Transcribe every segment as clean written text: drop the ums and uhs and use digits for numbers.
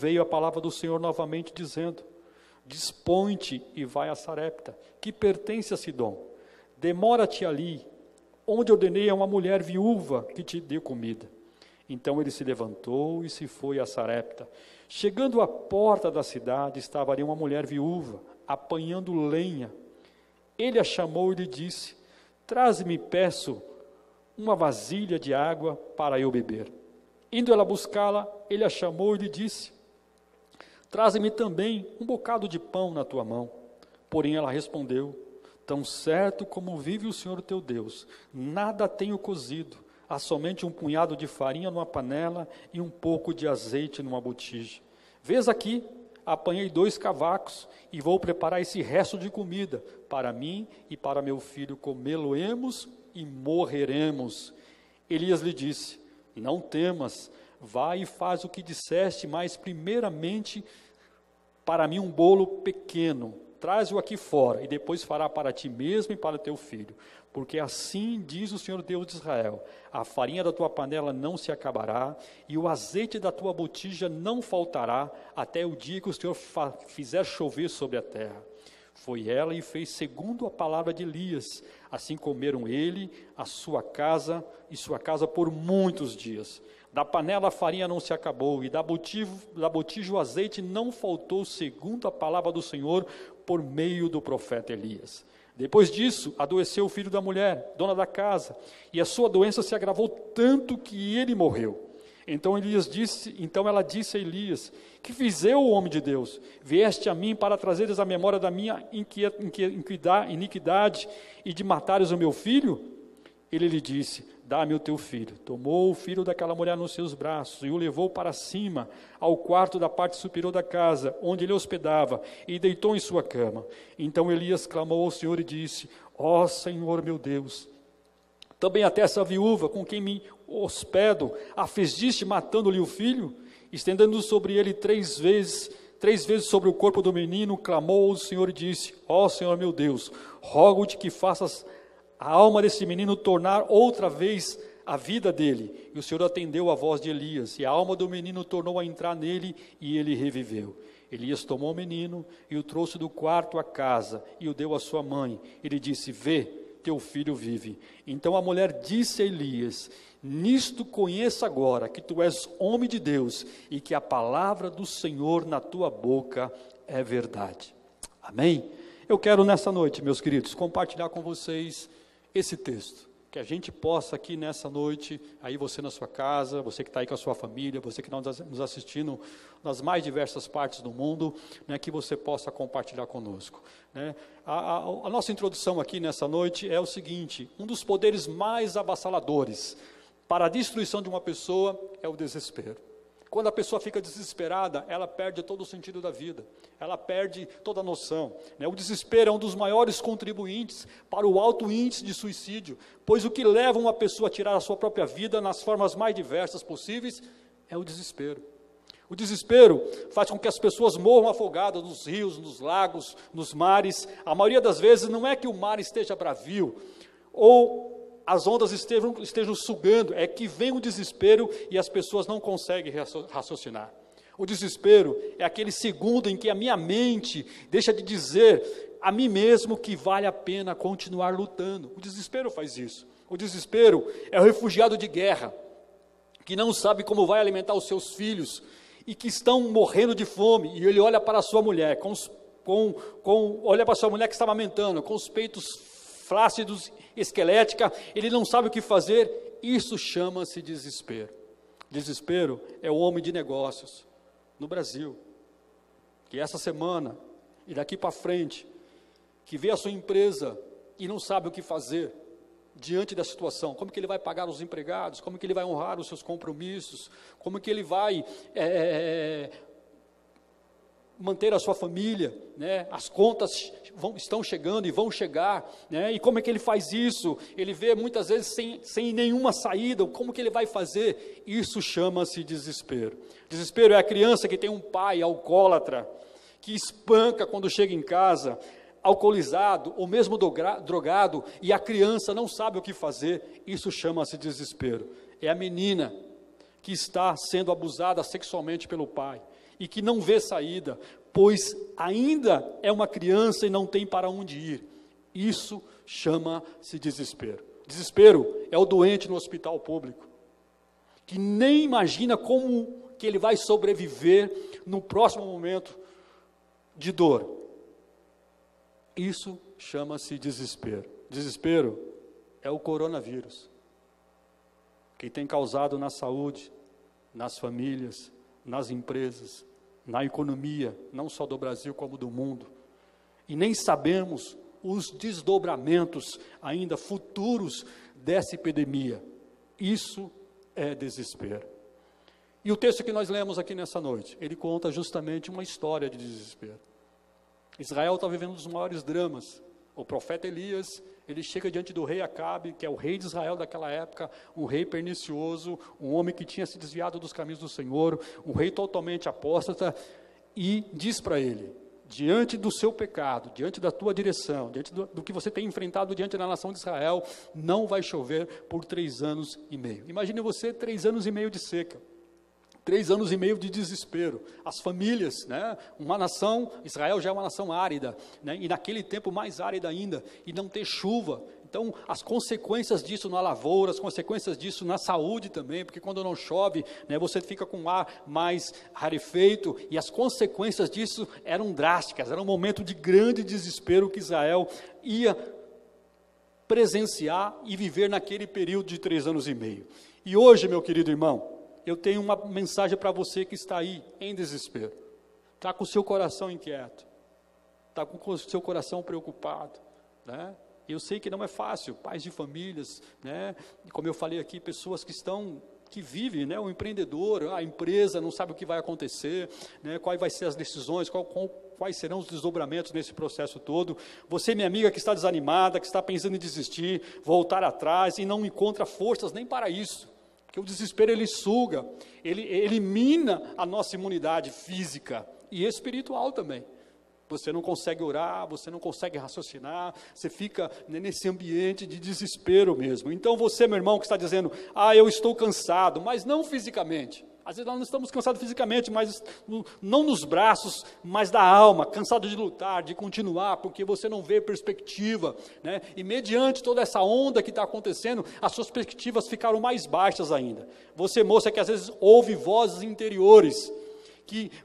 veio a palavra do Senhor novamente, dizendo: dispõe-te e vai a Sarepta, que pertence a Sidom. Demora-te ali, onde ordenei a uma mulher viúva que te dê comida. Então ele se levantou e se foi a Sarepta. Chegando à porta da cidade, estava ali uma mulher viúva, apanhando lenha. Ele a chamou e lhe disse: traze-me, peço, uma vasilha de água para eu beber. Indo ela buscá-la, ele a chamou e lhe disse: traze-me também um bocado de pão na tua mão. Porém ela respondeu: tão certo como vive o Senhor teu Deus, nada tenho cozido, há somente um punhado de farinha numa panela e um pouco de azeite numa botija. Vês aqui, apanhei 2 cavacos e vou preparar esse resto de comida para mim e para meu filho, comê-lo-emos e morreremos. Elias lhe disse: não temas, vai e faz o que disseste, mas primeiramente para mim um bolo pequeno, traz-o aqui fora, e depois fará para ti mesmo e para teu filho. Porque assim diz o Senhor Deus de Israel: a farinha da tua panela não se acabará, e o azeite da tua botija não faltará, até o dia que o Senhor fizer chover sobre a terra. Foi ela e fez segundo a palavra de Elias. Assim comeram ele, a sua casa e sua casa por muitos dias. Da panela a farinha não se acabou, e da botija o azeite não faltou, segundo a palavra do Senhor, por meio do profeta Elias. Depois disso, adoeceu o filho da mulher, dona da casa, e a sua doença se agravou tanto que ele morreu. Então ela disse a Elias: que fiz eu, homem de Deus? Vieste a mim para trazeres a memória da minha iniquidade e de matares o meu filho? Ele lhe disse: dá-me o teu filho. Tomou o filho daquela mulher nos seus braços e o levou para cima, ao quarto da parte superior da casa, onde ele hospedava, e deitou em sua cama. Então Elias clamou ao Senhor e disse: ó Senhor meu Deus, também até essa viúva com quem me hospedo afligiste matando-lhe o filho? Estendendo sobre ele 3 vezes sobre o corpo do menino, clamou ao Senhor e disse: ó Senhor meu Deus, rogo-te que faças a alma desse menino tornar outra vez a vida dele. E o Senhor atendeu a voz de Elias, e a alma do menino tornou a entrar nele, e ele reviveu. Elias tomou o menino e o trouxe do quarto à casa, e o deu à sua mãe. Ele disse: vê, teu filho vive. Então a mulher disse a Elias: nisto conheça agora que tu és homem de Deus, e que a palavra do Senhor na tua boca é verdade. Amém? Eu quero nessa noite, meus queridos, compartilhar com vocês esse texto, que a gente possa aqui nessa noite, aí você na sua casa, você que está aí com a sua família, você que está nos assistindo nas mais diversas partes do mundo, né, que você possa compartilhar conosco, né? A nossa introdução aqui nessa noite é o seguinte: um dos poderes mais avassaladores para a destruição de uma pessoa é o desespero. Quando a pessoa fica desesperada, ela perde todo o sentido da vida, ela perde toda a noção, né? O desespero é um dos maiores contribuintes para o alto índice de suicídio, pois o que leva uma pessoa a tirar a sua própria vida nas formas mais diversas possíveis é o desespero. O desespero faz com que as pessoas morram afogadas nos rios, nos lagos, nos mares. A maioria das vezes não é que o mar esteja bravio, ou as ondas estejam sugando, é que vem o desespero e as pessoas não conseguem raciocinar. O desespero é aquele segundo em que a minha mente deixa de dizer a mim mesmo que vale a pena continuar lutando. O desespero faz isso. O desespero é o refugiado de guerra, que não sabe como vai alimentar os seus filhos e que estão morrendo de fome, e ele olha para a sua mulher, olha para a sua mulher que está amamentando, com os peitos flácidos, esquelética, ele não sabe o que fazer. Isso chama-se desespero. Desespero é o homem de negócios no Brasil, que essa semana e daqui para frente, que vê a sua empresa e não sabe o que fazer diante da situação, como que ele vai pagar os empregados, como que ele vai honrar os seus compromissos, como que ele vai manter a sua família, né? As contas estão chegando e vão chegar, né? E como é que ele faz isso? Ele vê muitas vezes sem nenhuma saída, como que ele vai fazer? Isso chama-se desespero. Desespero é a criança que tem um pai alcoólatra, que espanca quando chega em casa, alcoolizado ou mesmo drogado, e a criança não sabe o que fazer. Isso chama-se desespero. É a menina que está sendo abusada sexualmente pelo pai, e que não vê saída, pois ainda é uma criança e não tem para onde ir. Isso chama-se desespero. Desespero é o doente no hospital público, que nem imagina como que ele vai sobreviver no próximo momento de dor. Isso chama-se desespero. Desespero é o coronavírus, que tem causado na saúde, nas famílias, nas empresas, na economia, não só do Brasil como do mundo. E nem sabemos os desdobramentos ainda futuros dessa epidemia. Isso é desespero. E o texto que nós lemos aqui nessa noite, ele conta justamente uma história de desespero. Israel está vivendo um dos maiores dramas. O profeta Elias, ele chega diante do rei Acabe, que é o rei de Israel daquela época, um rei pernicioso, um homem que tinha se desviado dos caminhos do Senhor, um rei totalmente apóstata, e diz para ele: diante do seu pecado, diante da tua direção, diante do que você tem enfrentado diante da nação de Israel, não vai chover por 3 anos e meio. Imagine você 3 anos e meio de seca. 3 anos e meio de desespero. As famílias, né? Uma nação, Israel já é uma nação árida, né? E naquele tempo mais árida ainda, e não ter chuva. Então, as consequências disso na lavoura, as consequências disso na saúde também, porque quando não chove, né, você fica com o ar mais rarefeito, e as consequências disso eram drásticas. Era um momento de grande desespero que Israel ia presenciar e viver naquele período de 3 anos e meio. E hoje, meu querido irmão, eu tenho uma mensagem para você que está aí em desespero, está com o seu coração inquieto, está com o seu coração preocupado, né? Eu sei que não é fácil, pais de famílias, né? Como eu falei aqui, pessoas que vivem, né? O empreendedor, a empresa não sabe o que vai acontecer, né? Quais vai ser as decisões, quais serão os desdobramentos nesse processo todo. Você, minha amiga, que está desanimada, que está pensando em desistir, voltar atrás e não encontra forças nem para isso. Porque o desespero, ele suga, ele elimina a nossa imunidade física e espiritual também. Você não consegue orar, você não consegue raciocinar, você fica nesse ambiente de desespero mesmo. Então você, meu irmão, que está dizendo: eu estou cansado, mas não fisicamente. Às vezes nós não estamos cansados fisicamente, mas não nos braços, mas da alma, cansado de lutar, de continuar, porque você não vê perspectiva, né? E mediante toda essa onda que está acontecendo, as suas perspectivas ficaram mais baixas ainda. Você, moça, que às vezes ouve vozes interiores,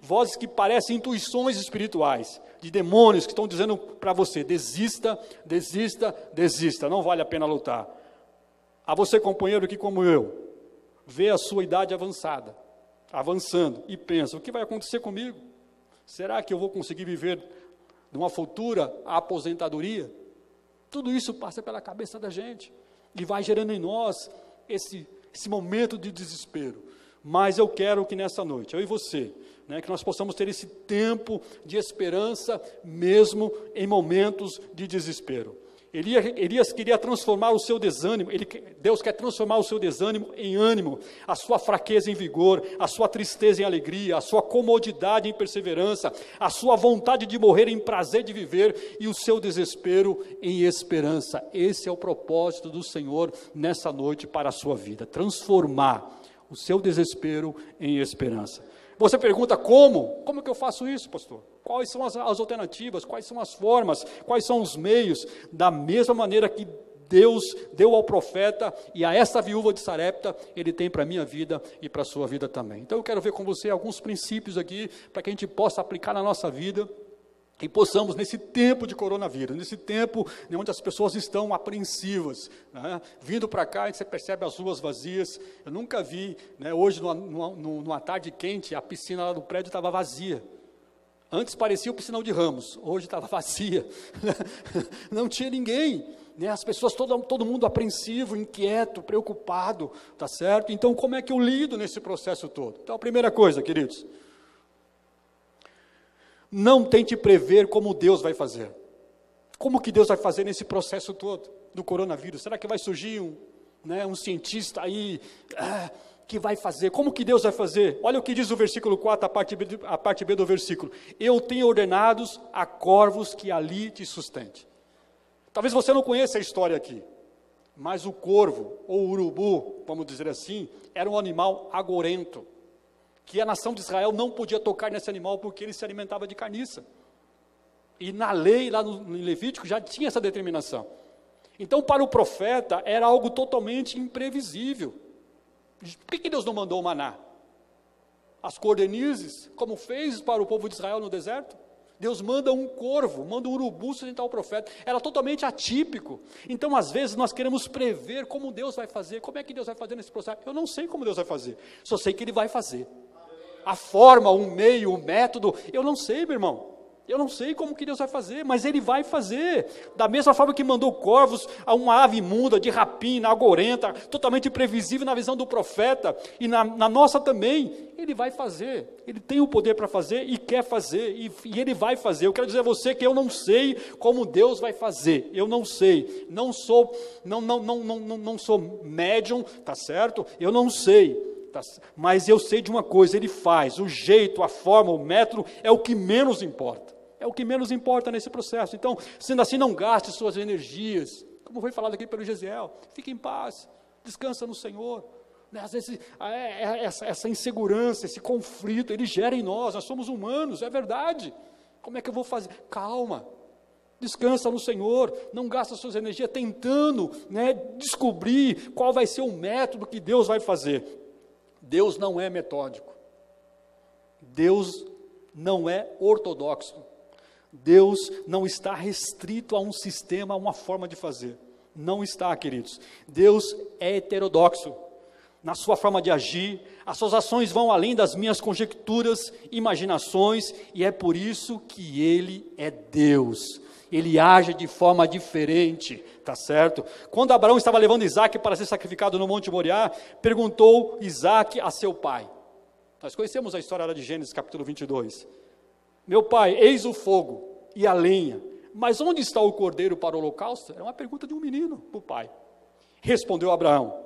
vozes que parecem intuições espirituais, de demônios que estão dizendo para você: desista, desista, desista, não vale a pena lutar. A você, companheiro, que como eu, vê a sua idade avançando e pensa: o que vai acontecer comigo? Será que eu vou conseguir viver de uma futura aposentadoria? Tudo isso passa pela cabeça da gente e vai gerando em nós esse momento de desespero. Mas eu quero que nessa noite, eu e você, né, que nós possamos ter esse tempo de esperança mesmo em momentos de desespero. Elias queria transformar o seu desânimo, Deus quer transformar o seu desânimo em ânimo, a sua fraqueza em vigor, a sua tristeza em alegria, a sua comodidade em perseverança, a sua vontade de morrer em prazer de viver e o seu desespero em esperança. Esse é o propósito do Senhor nessa noite para a sua vida, transformar o seu desespero em esperança. Você pergunta: como? Como que eu faço isso, pastor? Quais são as alternativas? Quais são as formas? Quais são os meios? Da mesma maneira que Deus deu ao profeta e a essa viúva de Sarepta, Ele tem para a minha vida e para a sua vida também. Então eu quero ver com você alguns princípios aqui, para que a gente possa aplicar na nossa vida, e possamos, nesse tempo de coronavírus, nesse tempo onde as pessoas estão apreensivas, né, vindo para cá, e você percebe as ruas vazias. Eu nunca vi, né, hoje numa tarde quente, a piscina lá do prédio estava vazia. Antes parecia o piscinão de Ramos, hoje estava vazia, não tinha ninguém, né, as pessoas, todo mundo apreensivo, inquieto, preocupado, tá certo? Então como é que eu lido nesse processo todo? Então a primeira coisa, queridos: não tente prever como Deus vai fazer. Como que Deus vai fazer nesse processo todo do coronavírus? Será que vai surgir um cientista aí que vai fazer? Como que Deus vai fazer? Olha o que diz o versículo 4, a parte B do versículo: eu tenho ordenados a corvos que ali te sustente. Talvez você não conheça a história aqui, mas o corvo, ou urubu, vamos dizer assim, era um animal agorento. que a nação de Israel não podia tocar nesse animal porque ele se alimentava de carniça. E na lei, lá no Levítico, já tinha essa determinação. Então, para o profeta, era algo totalmente imprevisível. Por que Deus não mandou o maná? As cordonizes, como fez para o povo de Israel no deserto? Deus manda um corvo, manda um urubu sustentar o profeta. Era totalmente atípico. Então, às vezes, nós queremos prever como Deus vai fazer. Como é que Deus vai fazer nesse processo? Eu não sei como Deus vai fazer. Só sei que Ele vai fazer. A forma, o meio, o método, eu não sei, meu irmão. Eu não sei como que Deus vai fazer, mas Ele vai fazer. Da mesma forma que mandou corvos a uma ave imunda, de rapina, agorenta, totalmente imprevisível na visão do profeta, e na nossa também, Ele vai fazer. Ele tem o poder para fazer e quer fazer, e Ele vai fazer. Eu quero dizer a você que eu não sei como Deus vai fazer. Eu não sei. Não sou médium, tá certo? Eu não sei. Mas eu sei de uma coisa, Ele faz. O jeito, a forma, o método é o que menos importa. É o que menos importa nesse processo. Então, sendo assim, não gaste suas energias, como foi falado aqui pelo Gesiel. Fique em paz, descansa no Senhor. Às vezes, essa insegurança, esse conflito, ele gera em nós somos humanos, é verdade. Como é que eu vou fazer? Calma, descansa no Senhor, não gasta suas energias tentando descobrir qual vai ser o método que Deus vai fazer. Deus não é metódico, Deus não é ortodoxo, Deus não está restrito a um sistema, a uma forma de fazer, não está, queridos. Deus é heterodoxo na sua forma de agir, as suas ações vão além das minhas conjecturas, imaginações, e é por isso que Ele é Deus. Ele age de forma diferente, tá certo? Quando Abraão estava levando Isaac para ser sacrificado no Monte Moriá, perguntou Isaac a seu pai. Nós conhecemos a história lá de Gênesis capítulo 22. Meu pai, eis o fogo e a lenha, mas onde está o cordeiro para o holocausto? Era uma pergunta de um menino para o pai. Respondeu Abraão,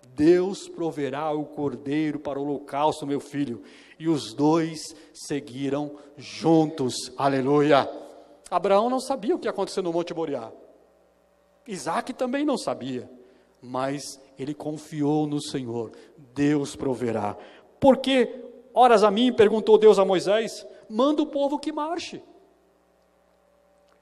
Deus proverá o cordeiro para o holocausto, meu filho. E os dois seguiram juntos, aleluia. Abraão não sabia o que ia acontecer no Monte Moriá. Isaac também não sabia, mas ele confiou no Senhor. Deus proverá. Por que, oras a mim, perguntou Deus a Moisés, manda o povo que marche.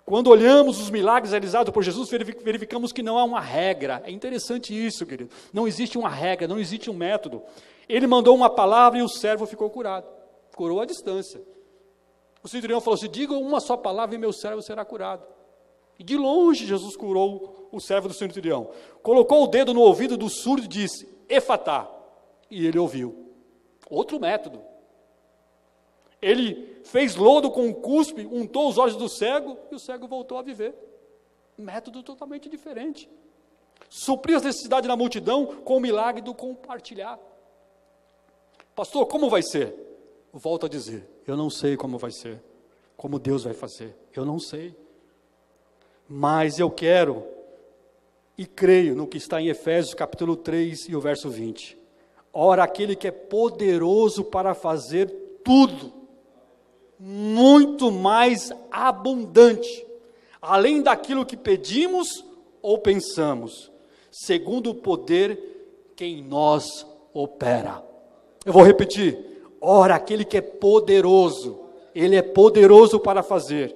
Quando olhamos os milagres realizados por Jesus, verificamos que não há uma regra. É interessante isso, querido. Não existe uma regra, não existe um método. Ele mandou uma palavra e o servo ficou curado. Curou à distância. O centurião falou assim, diga uma só palavra e meu servo será curado. E de longe Jesus curou o servo do centurião. Colocou o dedo no ouvido do surdo e disse, Efatá. E ele ouviu. Outro método. Ele fez lodo com um cuspe, untou os olhos do cego e o cego voltou a viver. Método totalmente diferente. Supriu as necessidades da multidão com o milagre do compartilhar. Pastor, como vai ser? Volto a dizer, eu não sei como vai ser, como Deus vai fazer, eu não sei. Mas eu quero e creio no que está em Efésios capítulo 3 e o verso 20. Ora, aquele que é poderoso para fazer tudo, muito mais abundante, além daquilo que pedimos ou pensamos, segundo o poder que em nós opera. Eu vou repetir, ora, aquele que é poderoso, Ele é poderoso para fazer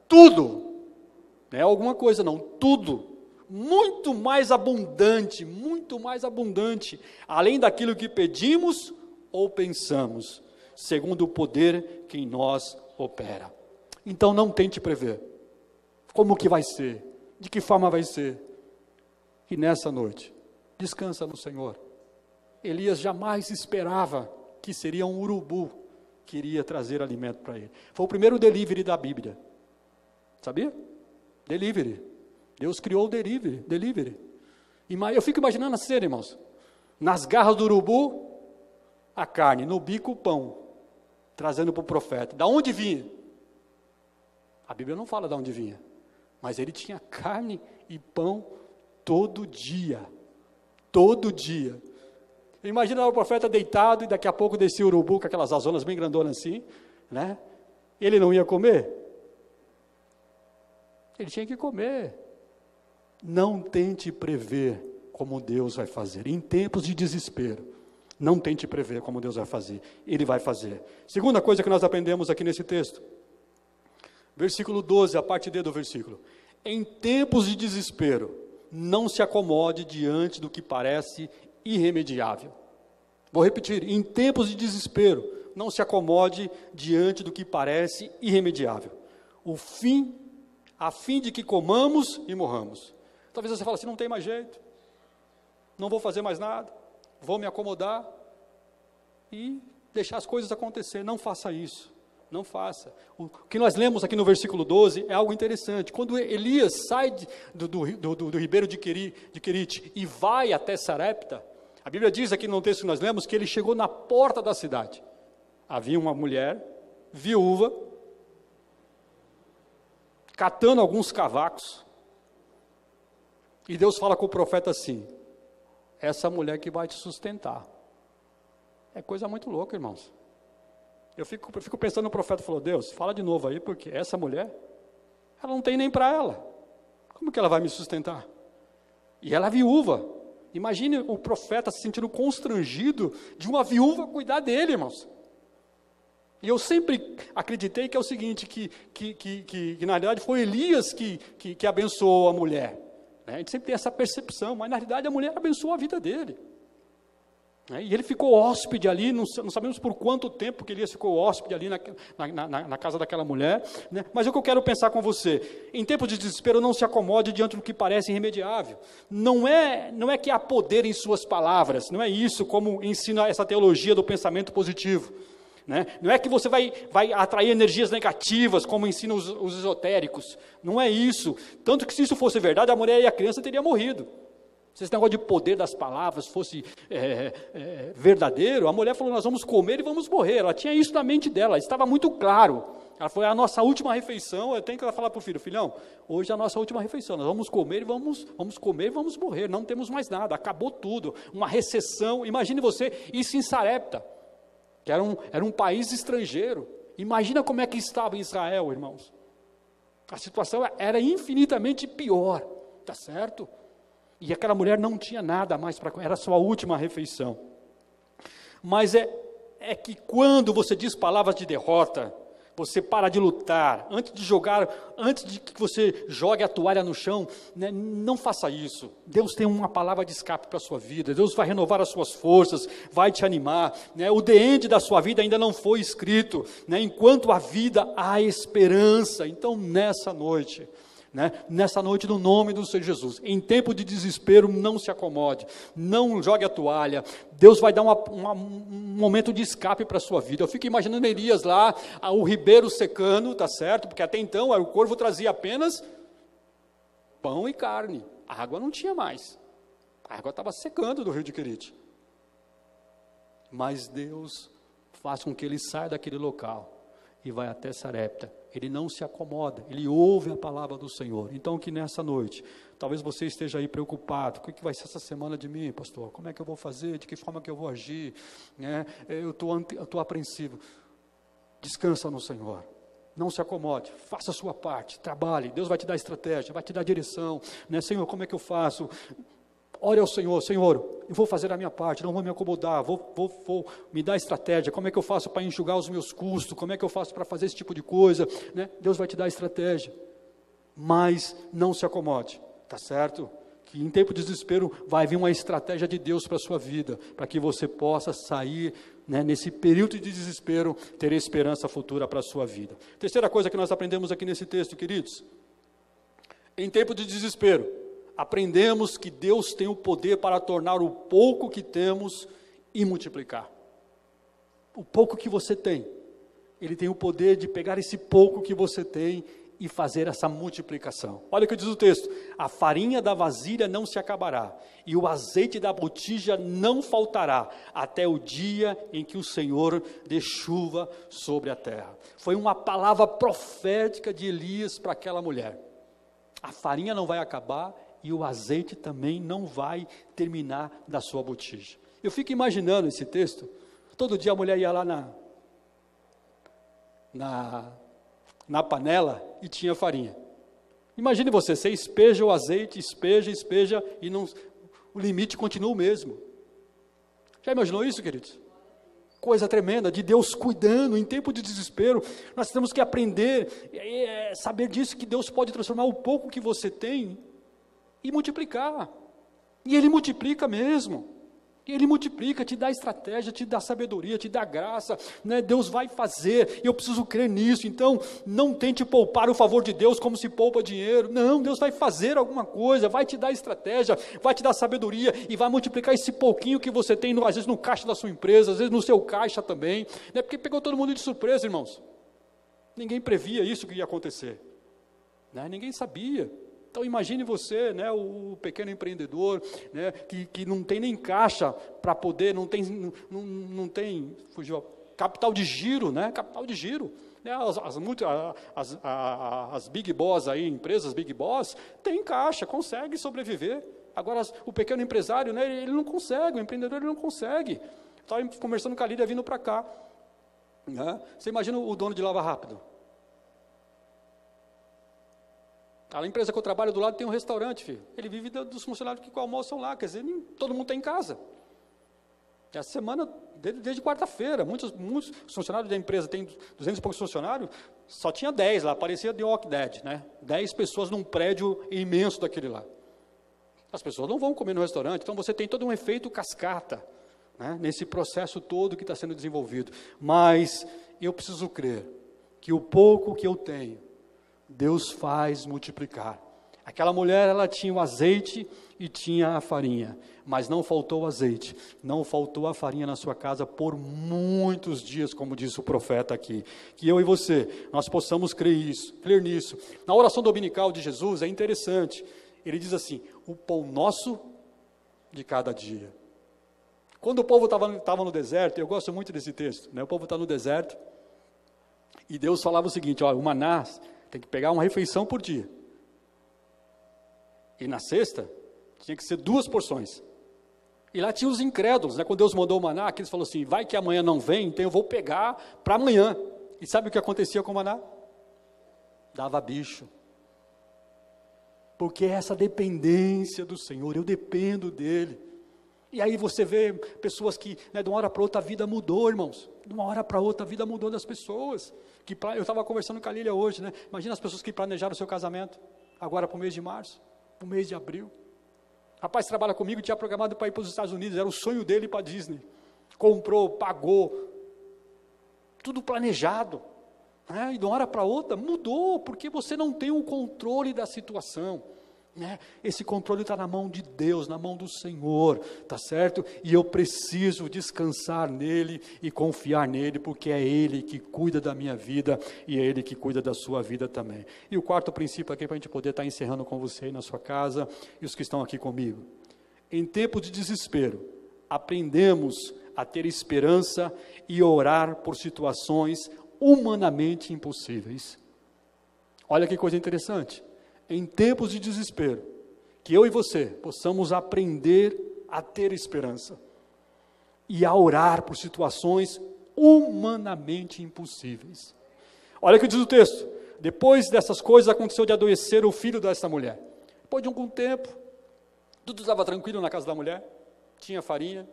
tudo, não é alguma coisa não, tudo, muito mais abundante, além daquilo que pedimos ou pensamos, segundo o poder que em nós opera. Então não tente prever, como que vai ser, de que forma vai ser, e nessa noite, descansa no Senhor. Elias jamais esperava que seria um urubu que iria trazer alimento para ele. Foi o primeiro delivery da Bíblia. Sabia? Delivery. Deus criou o delivery. Eu fico imaginando a cena, irmãos. Nas garras do urubu, a carne, no bico o pão, trazendo para o profeta. Da onde vinha? A Bíblia não fala de onde vinha, mas ele tinha carne e pão todo dia. Todo dia. Imagina o profeta deitado e daqui a pouco descia o urubu com aquelas azonas bem grandonas assim, né? Ele não ia comer? Ele tinha que comer. Não tente prever como Deus vai fazer. Em tempos de desespero, Não tente prever como Deus vai fazer. Ele vai fazer. Segunda coisa que nós aprendemos aqui nesse texto. Versículo 12, a parte D do versículo. Em tempos de desespero, não se acomode diante do que parece irremediável. Vou repetir. Em tempos de desespero, não se acomode diante do que parece irremediável. A fim de que comamos e morramos. Talvez você fale assim, não tem mais jeito. Não vou fazer mais nada. Vou me acomodar e deixar as coisas acontecer. Não faça isso. Não faça. O que nós lemos aqui no versículo 12 é algo interessante. Quando Elias sai do ribeiro de Querite e vai até Sarepta, a Bíblia diz aqui no texto que nós lemos que ele chegou na porta da cidade. Havia uma mulher viúva, catando alguns cavacos, e Deus fala com o profeta assim, essa mulher que vai te sustentar. É coisa muito louca, irmãos. Eu fico pensando no profeta, falou, Deus, fala de novo aí, porque essa mulher, ela não tem nem para ela. Como que ela vai me sustentar? E ela é viúva. Imagine o profeta se sentindo constrangido de uma viúva cuidar dele, irmãos. E eu sempre acreditei que é o seguinte, que na realidade foi Elias que abençoou a mulher. Né? A gente sempre tem essa percepção, mas na realidade a mulher abençoou a vida dele. Né? E ele ficou hóspede ali, não sabemos por quanto tempo que Elias ficou hóspede ali na casa daquela mulher. Né? Mas o que eu quero pensar com você, em tempos de desespero não se acomode diante do que parece irremediável. Não é que há poder em suas palavras, não é isso como ensina essa teologia do pensamento positivo. Né? Não é que você vai atrair energias negativas, como ensinam os esotéricos. Não é isso. Tanto que se isso fosse verdade, a mulher e a criança teriam morrido. Se esse negócio de poder das palavras fosse verdadeiro, a mulher falou, nós vamos comer e vamos morrer. Ela tinha isso na mente dela, estava muito claro. Ela falou, é a nossa última refeição. Eu tenho que falar para o filho, filhão, hoje é a nossa última refeição. Nós vamos comer e vamos morrer. Não temos mais nada, acabou tudo. Uma recessão. Imagine você isso em Sarepta, que era um país estrangeiro. Imagina como é que estava em Israel, irmãos. A situação era infinitamente pior, tá certo? E aquela mulher não tinha nada mais para comer, era a sua última refeição. Mas é que quando você diz palavras de derrota, você para de lutar, antes de que você jogue a toalha no chão, né, não faça isso. Deus tem uma palavra de escape para a sua vida, Deus vai renovar as suas forças, vai te animar, né, o the end da sua vida ainda não foi escrito, né, enquanto há vida, há esperança. Então nessa noite, no nome do Senhor Jesus, em tempo de desespero, não se acomode, não jogue a toalha. Deus vai dar um momento de escape para a sua vida. Eu fico imaginando Elias lá, o ribeiro secando, tá certo? Porque até então o corvo trazia apenas pão e carne, a água não tinha mais, a água estava secando do rio de Querite. Mas Deus faz com que ele saia daquele local e vai até Sarepta. Ele não se acomoda, ele ouve a palavra do Senhor. Então que nessa noite, talvez você esteja aí preocupado, o que vai ser essa semana de mim, pastor? Como é que eu vou fazer? De que forma que eu vou agir? Né? Eu estou apreensivo. Descansa no Senhor, não se acomode, faça a sua parte, trabalhe, Deus vai te dar estratégia, vai te dar direção, né? Senhor, como é que eu faço? Ore ao Senhor, Senhor, eu vou fazer a minha parte, não vou me acomodar, vou me dar estratégia, como é que eu faço para enxugar os meus custos, como é que eu faço para fazer esse tipo de coisa, né? Deus vai te dar estratégia, mas não se acomode, tá certo? Que em tempo de desespero vai vir uma estratégia de Deus para a sua vida, para que você possa sair, né, nesse período de desespero, ter esperança futura para a sua vida. Terceira coisa que nós aprendemos aqui nesse texto, queridos, em tempo de desespero, aprendemos que Deus tem o poder para tornar o pouco que temos e multiplicar. O pouco que você tem, Ele tem o poder de pegar esse pouco que você tem e fazer essa multiplicação. Olha o que diz o texto: a farinha da vasilha não se acabará, e o azeite da botija não faltará, até o dia em que o Senhor dê chuva sobre a terra. Foi uma palavra profética de Elias para aquela mulher. A farinha não vai acabar, e o azeite também não vai terminar da sua botija. Eu fico imaginando esse texto, todo dia a mulher ia lá na panela e tinha farinha. Imagine você espeja o azeite, espeja, e o limite continua o mesmo. Já imaginou isso, queridos? Coisa tremenda, de Deus cuidando em tempo de desespero. Nós temos que aprender, saber disso, que Deus pode transformar o pouco que você tem e multiplicar. E Ele multiplica mesmo. Ele multiplica, te dá estratégia, te dá sabedoria, te dá graça, né? Deus vai fazer, e eu preciso crer nisso. Então, não tente poupar o favor de Deus como se poupa dinheiro. Não, Deus vai fazer alguma coisa, vai te dar estratégia, vai te dar sabedoria, e vai multiplicar esse pouquinho que você tem, às vezes no caixa da sua empresa, às vezes no seu caixa também, né? Porque pegou todo mundo de surpresa, irmãos. Ninguém previa isso que ia acontecer, né? Ninguém sabia. Então imagine você, né, o pequeno empreendedor, né, que não tem nem caixa para poder, não tem fugiu, capital de giro, né, capital de giro. Né, as big boss aí, empresas big boss, tem caixa, consegue sobreviver. Agora o pequeno empresário, né, ele não consegue, o empreendedor ele não consegue. Estava conversando com a Lídia vindo para cá. Né, você imagina o dono de Lava Rápido? A empresa que eu trabalho do lado tem um restaurante, filho. Ele vive dos funcionários que almoçam lá, quer dizer, todo mundo está em casa. Essa semana, desde quarta-feira, muitos funcionários da empresa, tem 200 e poucos funcionários, só tinha 10 lá, parecia The Walking Dead, né? 10 pessoas num prédio imenso daquele lá. As pessoas não vão comer no restaurante, então você tem todo um efeito cascata, né? Nesse processo todo que está sendo desenvolvido. Mas eu preciso crer que o pouco que eu tenho, Deus faz multiplicar. Aquela mulher, ela tinha o azeite e tinha a farinha, mas não faltou o azeite, não faltou a farinha na sua casa por muitos dias, como disse o profeta aqui. Que eu e você, nós possamos crer nisso. Na oração dominical de Jesus, é interessante, ele diz assim, o pão nosso de cada dia. Quando o povo estava no deserto, eu gosto muito desse texto, né? O povo está no deserto, e Deus falava o seguinte, ó, o maná, tem que pegar uma refeição por dia. E na sexta, tinha que ser 2 porções. E lá tinha os incrédulos, né? Quando Deus mandou o maná, que eles falaram assim, vai que amanhã não vem, então eu vou pegar para amanhã. E sabe o que acontecia com o maná? Dava bicho. Porque é essa dependência do Senhor, eu dependo dEle. E aí você vê pessoas que, né, de uma hora para outra a vida mudou, irmãos. De uma hora para outra a vida mudou das pessoas. Eu estava conversando com a Lília hoje, né? Imagina as pessoas que planejaram o seu casamento, agora para o mês de março, para o mês de abril. Rapaz trabalha comigo, tinha programado para ir para os Estados Unidos, era o sonho dele ir para a Disney. Comprou, pagou, tudo planejado. Né? E de uma hora para outra mudou, porque você não tem o controle da situação. Né? Esse controle está na mão de Deus, na mão do Senhor, tá certo? E eu preciso descansar nele e confiar nele, porque é Ele que cuida da minha vida e é Ele que cuida da sua vida também. E o quarto princípio aqui, para a gente poder estar encerrando com você aí na sua casa e os que estão aqui comigo. Em tempo de desespero, aprendemos a ter esperança e orar por situações humanamente impossíveis. Olha que coisa interessante. Em tempos de desespero, que eu e você possamos aprender a ter esperança e a orar por situações humanamente impossíveis. Olha o que diz o texto, depois dessas coisas aconteceu de adoecer o filho dessa mulher. Depois de algum tempo, tudo estava tranquilo na casa da mulher, tinha farinha,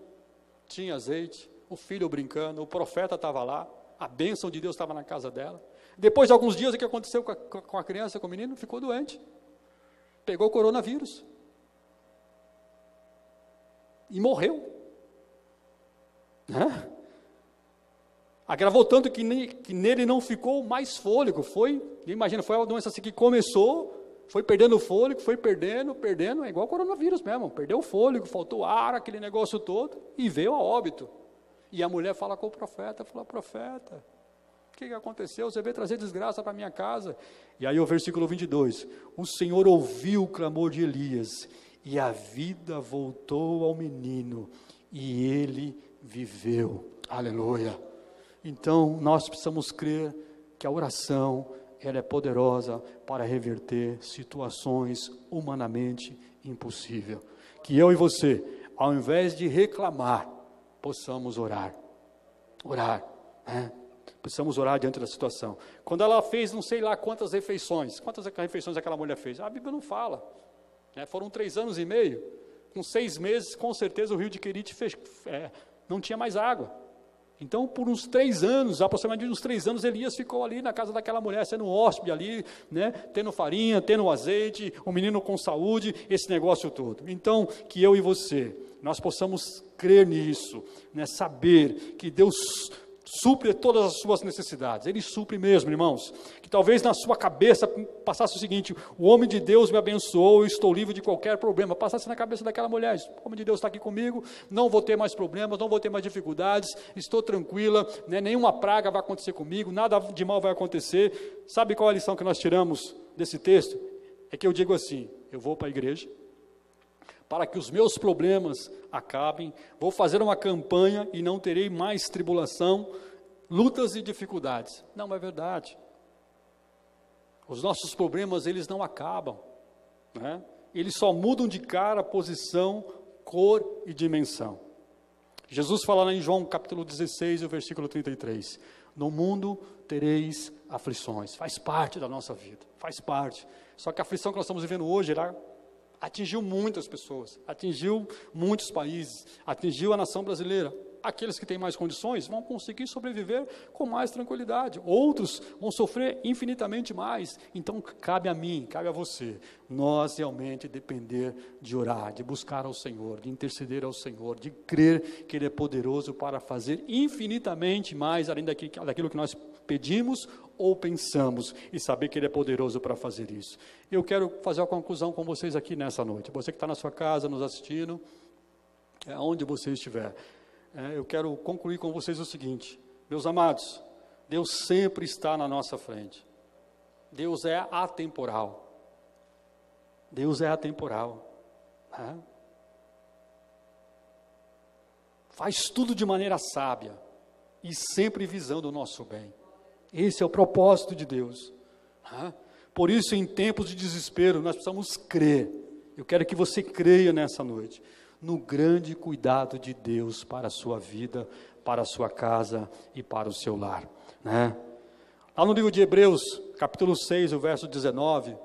tinha azeite, o filho brincando, o profeta estava lá, a bênção de Deus estava na casa dela. Depois de alguns dias, o que aconteceu com a criança, com o menino? Ficou doente. Pegou o coronavírus. E morreu. Né? Agravou tanto que nele não ficou mais fôlego. Imagina, foi uma doença assim que começou, foi perdendo o fôlego, foi perdendo, é igual o coronavírus mesmo. Perdeu o fôlego, faltou ar, aquele negócio todo, e veio a óbito. E a mulher fala com o profeta, profeta, o que aconteceu? Você veio trazer desgraça para minha casa. E aí o versículo 22, o Senhor ouviu o clamor de Elias, e a vida voltou ao menino, e ele viveu. Aleluia. Então, nós precisamos crer que a oração, ela é poderosa para reverter situações humanamente impossíveis. Que eu e você, ao invés de reclamar, possamos orar, né? Precisamos orar diante da situação. Quando ela fez não sei lá quantas refeições aquela mulher fez? A Bíblia não fala. Né? Foram 3 anos e meio. Com 6 meses, com certeza, o rio de Querite não tinha mais água. Então, por uns 3 anos, aproximadamente uns 3 anos, Elias ficou ali na casa daquela mulher, sendo hóspede ali, né, tendo farinha, tendo azeite, o menino com saúde, esse negócio todo. Então, que eu e você, nós possamos crer nisso, né, saber que Deus supre todas as suas necessidades. Ele supre mesmo, irmãos. Que talvez na sua cabeça passasse o seguinte: o homem de Deus me abençoou, eu estou livre de qualquer problema. Passasse na cabeça daquela mulher: o homem de Deus está aqui comigo, não vou ter mais problemas, não vou ter mais dificuldades, estou tranquila, né? Nenhuma praga vai acontecer comigo, nada de mal vai acontecer. Sabe qual é a lição que nós tiramos desse texto? É que eu digo assim: eu vou para a igreja, para que os meus problemas acabem, vou fazer uma campanha e não terei mais tribulação, lutas e dificuldades. Não é verdade. Os nossos problemas, eles não acabam, né? Eles só mudam de cara, posição, cor e dimensão. Jesus fala lá em João capítulo 16, o versículo 33, no mundo tereis aflições. Faz parte da nossa vida, faz parte. Só que a aflição que nós estamos vivendo hoje, atingiu muitas pessoas, atingiu muitos países, atingiu a nação brasileira. Aqueles que têm mais condições vão conseguir sobreviver com mais tranquilidade. Outros vão sofrer infinitamente mais. Então, cabe a mim, cabe a você, nós realmente depender de orar, de buscar ao Senhor, de interceder ao Senhor, de crer que Ele é poderoso para fazer infinitamente mais, além daquilo que nós pedimos ou pensamos, e saber que Ele é poderoso para fazer isso. Eu quero fazer uma conclusão com vocês aqui nessa noite. Você que está na sua casa, nos assistindo, onde você estiver, eu quero concluir com vocês o seguinte: meus amados, Deus sempre está na nossa frente. Deus é atemporal. Deus é atemporal. Né? Faz tudo de maneira sábia e sempre visando o nosso bem. Esse é o propósito de Deus. Por isso, em tempos de desespero, nós precisamos crer. Eu quero que você creia nessa noite no grande cuidado de Deus para a sua vida, para a sua casa e para o seu lar, né? Lá no livro de Hebreus, capítulo 6, o verso 19,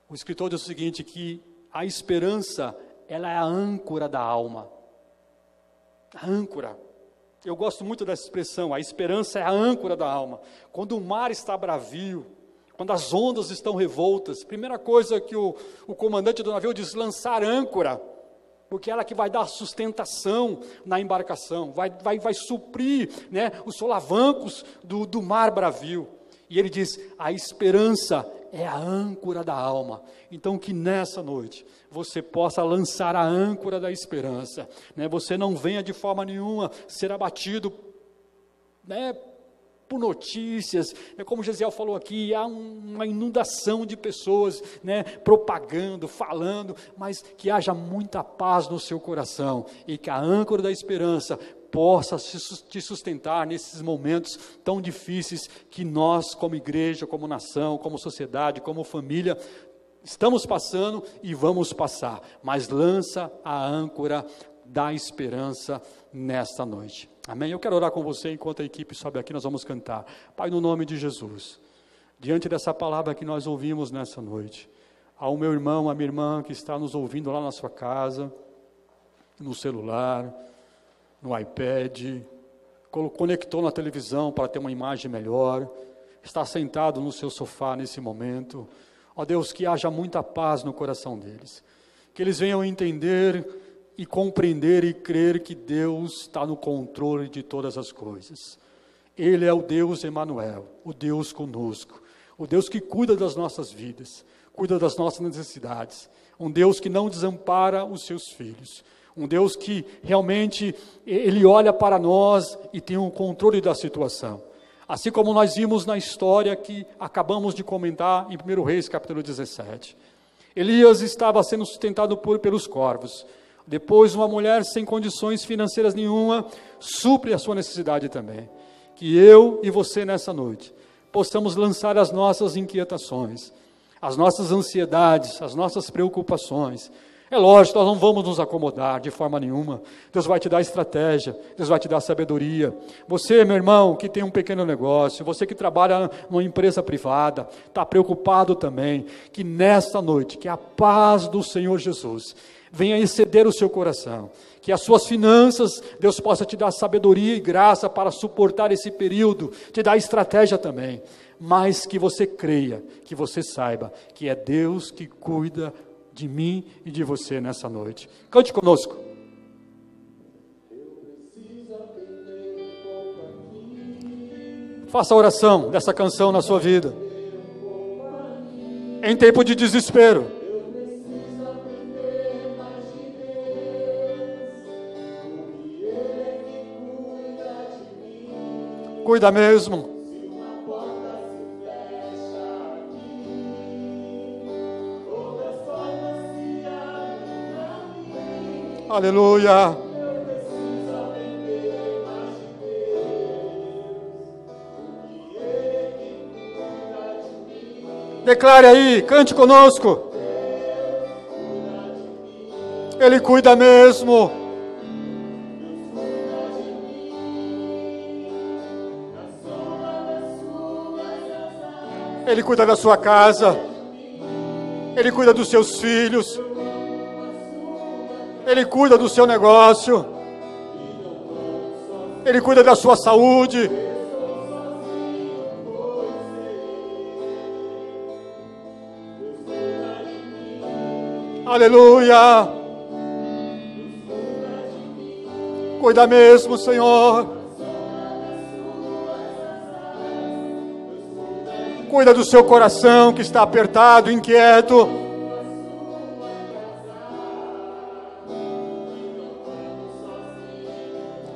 o escritor diz o seguinte, que a esperança, ela é a âncora da alma. A âncora. Eu gosto muito dessa expressão, a esperança é a âncora da alma. Quando o mar está bravio, quando as ondas estão revoltas, primeira coisa que o comandante do navio diz: lançar âncora, porque ela que vai dar sustentação na embarcação, vai suprir, né, os solavancos do mar bravio. E ele diz: a esperança é a âncora da alma. Então, que nessa noite você possa lançar a âncora da esperança, né? Você não venha de forma nenhuma ser abatido, né, por notícias, como Gesiel falou aqui, há uma inundação de pessoas, né, propagando, falando, mas que haja muita paz no seu coração, e que a âncora da esperança possa te sustentar nesses momentos tão difíceis que nós, como igreja, como nação, como sociedade, como família, estamos passando e vamos passar, mas lança a âncora da esperança nesta noite. Amém? Eu quero orar com você enquanto a equipe sobe aqui, nós vamos cantar. Pai, no nome de Jesus, diante dessa palavra que nós ouvimos nessa noite, ao meu irmão, à minha irmã que está nos ouvindo lá na sua casa, no celular, no iPad, conectou na televisão para ter uma imagem melhor, está sentado no seu sofá nesse momento, ó Deus, que haja muita paz no coração deles, que eles venham entender e compreender e crer que Deus está no controle de todas as coisas. Ele é o Deus Emanuel, o Deus conosco, o Deus que cuida das nossas vidas, cuida das nossas necessidades, um Deus que não desampara os seus filhos, um Deus que realmente, Ele olha para nós e tem um controle da situação. Assim como nós vimos na história que acabamos de comentar em 1 Reis, capítulo 17. Elias estava sendo sustentado pelos corvos. Depois, uma mulher sem condições financeiras nenhuma, supre a sua necessidade também. Que eu e você nessa noite, possamos lançar as nossas inquietações, as nossas ansiedades, as nossas preocupações, É lógico, nós não vamos nos acomodar de forma nenhuma. Deus vai te dar estratégia, Deus vai te dar sabedoria. Você, meu irmão, que tem um pequeno negócio, você que trabalha numa empresa privada, está preocupado também, que nesta noite, que a paz do Senhor Jesus venha exceder o seu coração, que as suas finanças, Deus possa te dar sabedoria e graça para suportar esse período, te dar estratégia também, mas que você creia, que você saiba que é Deus que cuida de mim e de você nessa noite. Cante conosco. Faça a oração dessa canção na sua vida. Em tempo de desespero. Cuida mesmo. Aleluia. Declare aí, cante conosco. Ele cuida mesmo. Ele cuida da sua casa. Ele cuida dos seus filhos. Ele cuida do seu negócio. Ele cuida da sua saúde. Aleluia. Cuida mesmo, Senhor. Cuida do seu coração que está apertado, inquieto.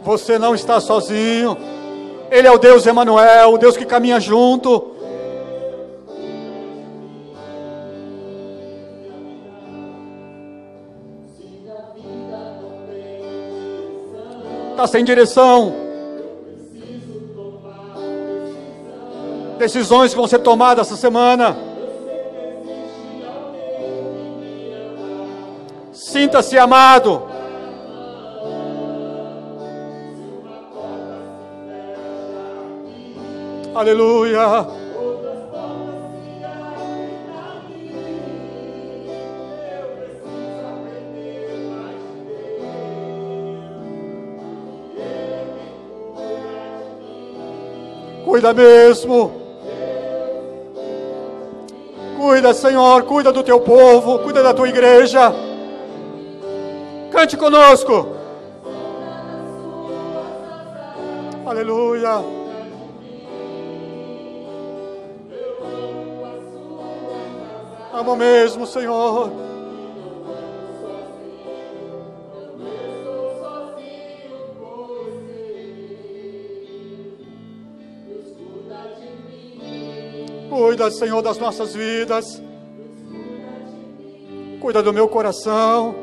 Você não está sozinho. Ele é o Deus Emanuel, o Deus que caminha junto. Está sem direção. Decisões que vão ser tomadas essa semana. Sinta-se amado. Aleluia. Cuida mesmo. Cuida, Senhor, cuida do teu povo, cuida da tua igreja. Cante conosco. Aleluia. Amo mesmo, Senhor. Cuida, Senhor, das nossas vidas. Cuida do meu coração,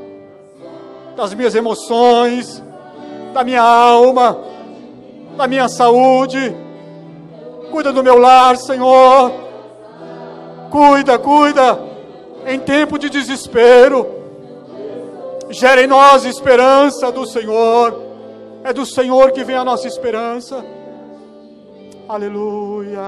das minhas emoções, da minha alma, da minha saúde. Cuida do meu lar, Senhor. Cuida, em tempo de desespero, gera em nós esperança do Senhor, é do Senhor que vem a nossa esperança, aleluia.